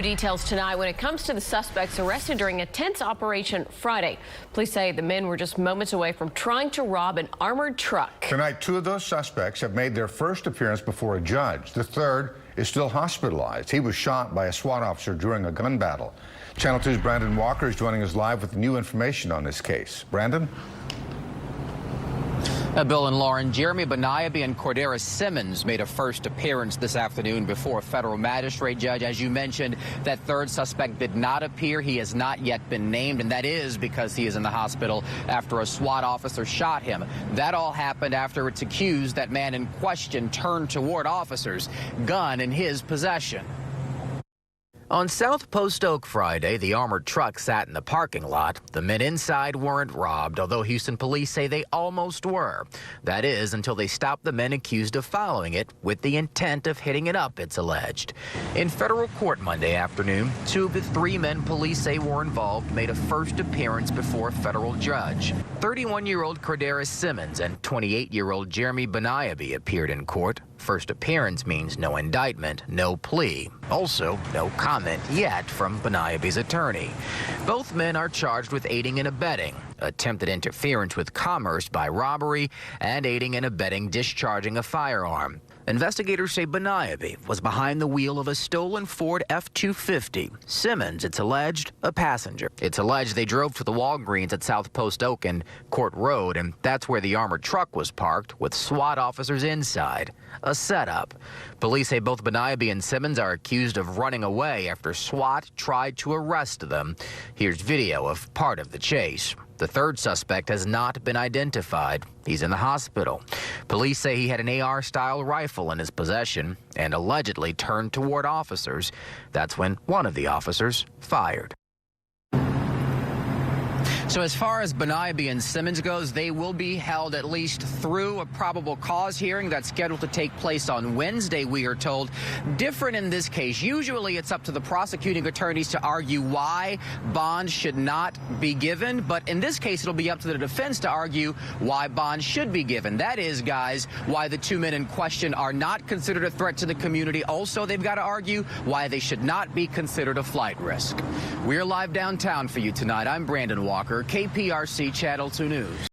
Details tonight when it comes to the suspects arrested during a tense operation Friday. Police say the men were just moments away from trying to rob an armored truck. Tonight, two of those suspects have made their first appearance before a judge. The third is still hospitalized. He was shot by a SWAT officer during a gun battle. Channel 2's Brandon Walker is joining us live with new information on this case. Brandon? Bill and Lauren, Jeremy Benayabi and Cordera Simmons made a first appearance this afternoon before a federal magistrate judge. As you mentioned, that third suspect did not appear. He has not yet been named, and that is because he is in the hospital after a SWAT officer shot him. That all happened after it's accused that man in question turned toward officers, gun in his possession. On South Post Oak Friday, the armored truck sat in the parking lot. The men inside weren't robbed, although Houston police say they almost were. That is, until they stopped the men accused of following it with the intent of hitting it up, it's alleged. In federal court Monday afternoon, two of the three men police say were involved made a first appearance before a federal judge. 31-year-old Cordera Simmons and 28-year-old Jeremy Benayabi appeared in court. First appearance means no indictment, no plea. Also, no comment yet from Benayabi's attorney. Both men are charged with aiding and abetting, attempted interference with commerce by robbery, and aiding and abetting discharging a firearm. Investigators say Benayabi was behind the wheel of a stolen Ford F-250. Simmons, it's alleged, a passenger. It's alleged they drove to the Walgreens at South Post Oak and Court Road, and that's where the armored truck was parked with SWAT officers inside. A setup. Police say both Benayabi and Simmons are accused of running away after SWAT tried to arrest them. Here's video of part of the chase. The third suspect has not been identified. He's in the hospital. Police say he had an AR-style rifle in his possession and allegedly turned toward officers. That's when one of the officers fired. So as far as Benayabi and Simmons goes, they will be held at least through a probable cause hearing that's scheduled to take place on Wednesday, we are told. Different in this case. Usually it's up to the prosecuting attorneys to argue why bond should not be given. But in this case, it'll be up to the defense to argue why bond should be given. That is, guys, why the two men in question are not considered a threat to the community. Also, they've got to argue why they should not be considered a flight risk. We're live downtown for you tonight. I'm Brandon Walker, KPRC Channel 2 News.